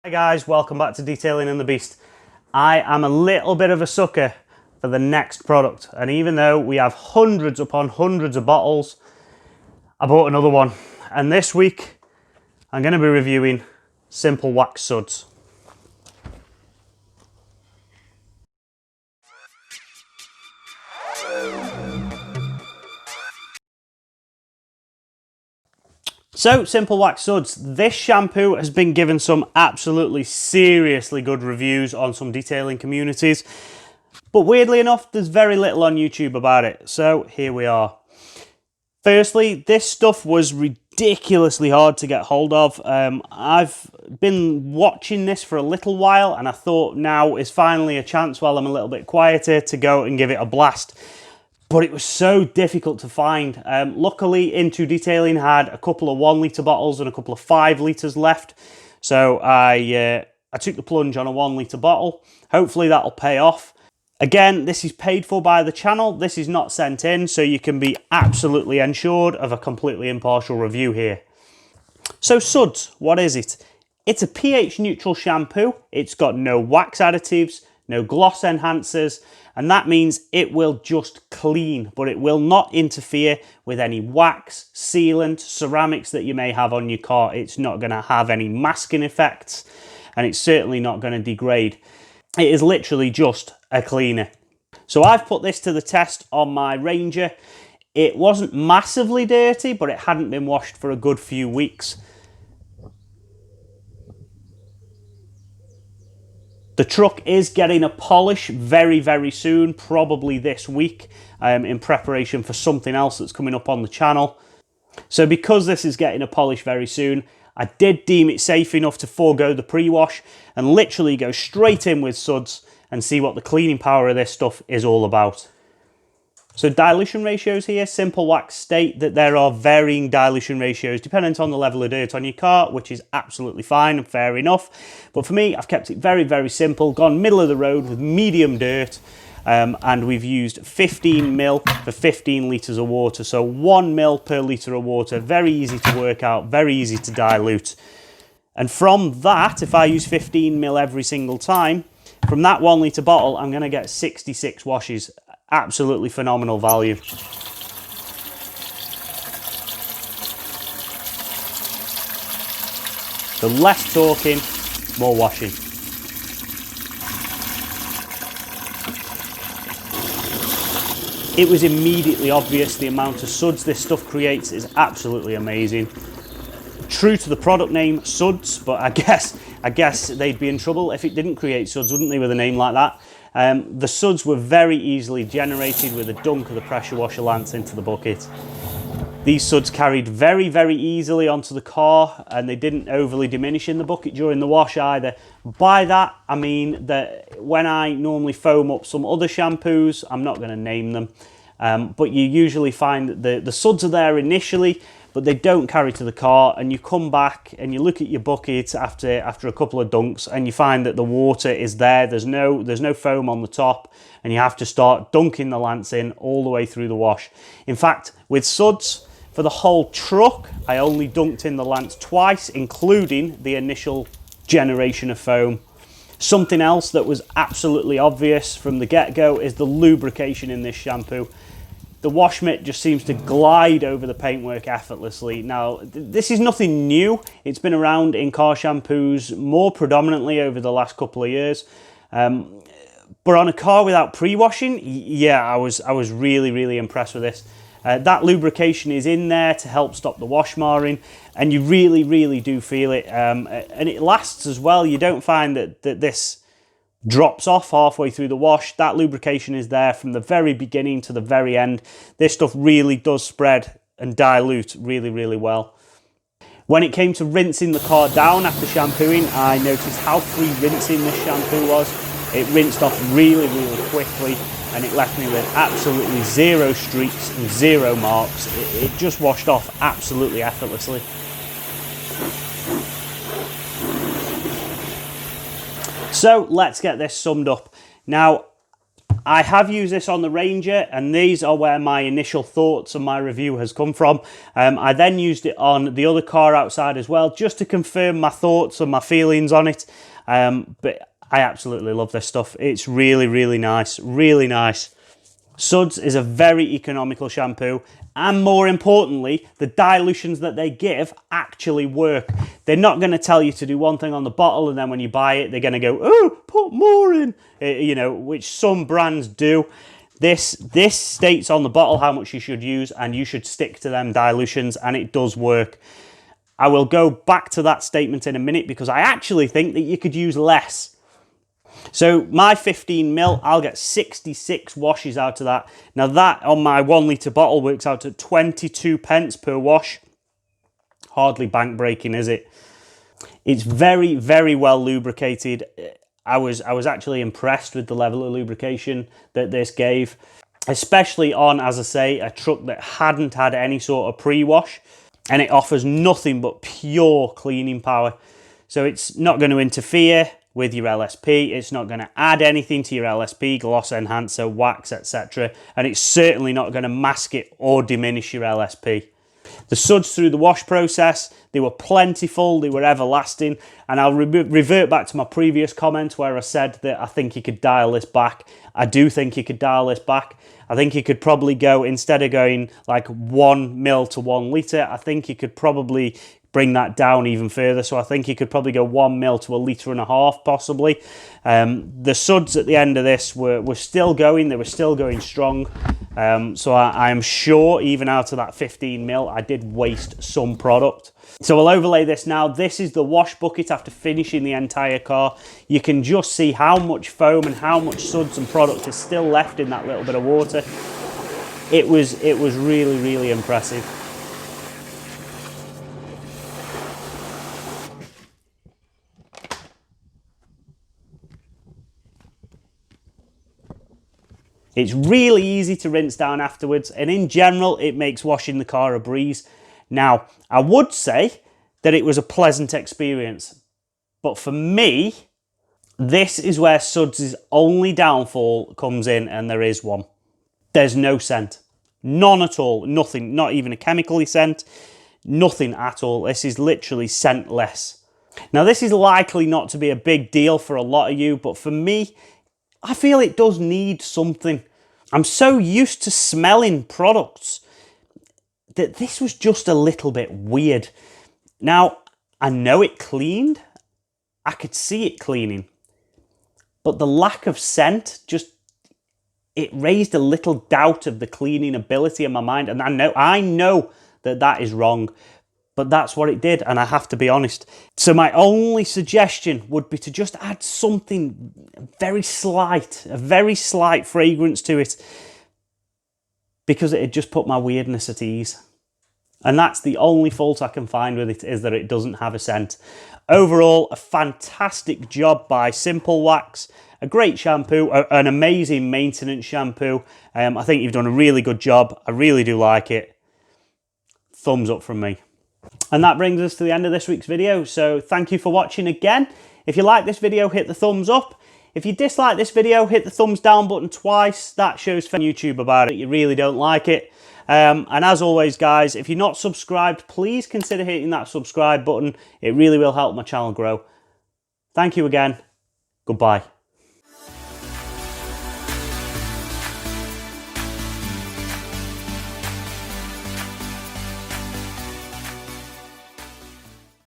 Hi guys, welcome back to Detailing and the Beast. I am a little bit of a sucker for the next product, and even though we have hundreds upon hundreds of bottles, I bought another one. And this week I'm going to be reviewing SimpleWax Suds. So, SimpleWax Suds, this shampoo has been given some absolutely seriously good reviews on some detailing communities, but weirdly enough, there's very little on YouTube about it, so here we are. Firstly, this stuff was ridiculously hard to get hold of. I've been watching this for a little while, and I thought now is finally a chance while I'm a little bit quieter to go and give it a blast. But it was so difficult to find. Luckily, Into Detailing had a couple of 1 litre bottles and a couple of 5 litres left. So I took the plunge on a 1 litre bottle. Hopefully that'll pay off. Again, this is paid for by the channel. This is not sent in, so you can be absolutely ensured of a completely impartial review here. So Suds, what is it? It's a pH neutral shampoo. It's got no wax additives, no gloss enhancers, and that means it will just clean, but it will not interfere with any wax, sealant, ceramics that you may have on your car. It's not going to have any masking effects, and it's certainly not going to degrade. It is literally just a cleaner. So I've put this to the test on my Ranger. It wasn't massively dirty, but it hadn't been washed for a good few weeks. The truck is getting a polish very, very soon, probably this week, in preparation for something else that's coming up on the channel. So because this is getting a polish very soon, I did deem it safe enough to forego the pre-wash and literally go straight in with Suds and see what the cleaning power of this stuff is all about. So dilution ratios here, SimpleWax state that there are varying dilution ratios dependent on the level of dirt on your car, which is absolutely fine and fair enough. But for me, I've kept it very, very simple, gone middle of the road with medium dirt, and we've used 15 mil for 15 litres of water. So 1 mil per litre of water, very easy to work out, very easy to dilute. And from that, if I use 15 mil every single time, from that 1 litre bottle, I'm going to get 66 washes. Absolutely phenomenal value. So less talking, more washing. It was immediately obvious the amount of suds this stuff creates is absolutely amazing. True to the product name, Suds, but I guess they'd be in trouble if it didn't create suds, wouldn't they, with a name like that? The suds were very easily generated with a dunk of the pressure washer lance into the bucket. These suds carried very, very easily onto the car, and they didn't overly diminish in the bucket during the wash either. By that, I mean that when I normally foam up some other shampoos, I'm not going to name them, but you usually find that the suds are there initially, but they don't carry to the car, and you come back and you look at your bucket after a couple of dunks and you find that the water is there, there's no foam on the top, and you have to start dunking the lance in all the way through the wash. In fact, with Suds, for the whole truck, I only dunked in the lance twice, including the initial generation of foam. Something else that was absolutely obvious from the get-go is the lubrication in this shampoo. The wash mitt just seems to glide over the paintwork effortlessly. Now, this is nothing new. It's been around in car shampoos more predominantly over the last couple of years. But on a car without pre-washing, yeah, I was really, really impressed with this. That lubrication is in there to help stop the wash marring, and you really, really do feel it. And it lasts as well. You don't find that this drops off halfway through the wash. That lubrication is there from the very beginning to the very end. This stuff really does spread and dilute really, really well. When it came to rinsing the car down after shampooing, I noticed how free rinsing this shampoo was. It rinsed off really, really quickly, and it left me with absolutely zero streaks and zero marks. It just washed off absolutely effortlessly. So let's get this summed up. Now, I have used this on the Ranger, and these are where my initial thoughts and my review has come from. I then used it on the other car outside as well, just to confirm my thoughts and my feelings on it. But I absolutely love this stuff. It's really, really nice, really nice. Suds is a very economical shampoo, and more importantly, the dilutions that they give actually work. They're not going to tell you to do one thing on the bottle and then when you buy it, they're going to go, oh, put more in, you know, which some brands do. This states on the bottle how much you should use, and you should stick to them dilutions, and it does work. I will go back to that statement in a minute because I actually think that you could use less. So my 15 ml, I'll get 66 washes out of that. Now that on my 1 litre bottle works out at 22 pence per wash. Hardly bank breaking, is it? It's very, very well lubricated. I was actually impressed with the level of lubrication that this gave, especially on, as I say, a truck that hadn't had any sort of pre-wash, and it offers nothing but pure cleaning power. So it's not going to interfere with your LSP, it's not going to add anything to your LSP, gloss enhancer, wax, etc. And it's certainly not going to mask it or diminish your LSP. The suds through the wash process, they were plentiful, they were everlasting, and I'll revert back to my previous comment where I said that I think you could dial this back. I do think you could dial this back. I think you could probably go, instead of going like 1 ml to 1 litre, I think you could probably bring that down even further. So I think you could probably go 1 ml to 1.5 litres possibly. The suds at the end of this were still going, they were still going strong. So I am sure even out of that 15 ml, I did waste some product. So I'll overlay this now. This is the wash bucket after finishing the entire car. You can just see how much foam and how much suds and product is still left in that little bit of water. It was really, really impressive. It's really easy to rinse down afterwards, and in general, it makes washing the car a breeze. Now, I would say that it was a pleasant experience, but for me, this is where Suds' only downfall comes in, and there is one. There's no scent. None at all. Nothing. Not even a chemically scent. Nothing at all. This is literally scentless. Now, this is likely not to be a big deal for a lot of you, but for me, I feel it does need something. I'm so used to smelling products that this was just a little bit weird. Now, I know it cleaned. I could see it cleaning. But the lack of scent it raised a little doubt of the cleaning ability in my mind. And I know that that is wrong. But that's what it did, and I have to be honest. So my only suggestion would be to just add something very slight, a very slight fragrance to it, because it had just put my weirdness at ease. And that's the only fault I can find with it, is that it doesn't have a scent. Overall, a fantastic job by SimpleWax. A great shampoo, an amazing maintenance shampoo. I think you've done a really good job. I really do like it. Thumbs up from me. And that brings us to the end of this week's video. So thank you for watching again. If you like this video, hit the thumbs up. If you dislike this video, hit the thumbs down button twice. That shows for YouTube about it. You really don't like it. And as always, guys, if you're not subscribed, please consider hitting that subscribe button. It really will help my channel grow. Thank you again. Goodbye.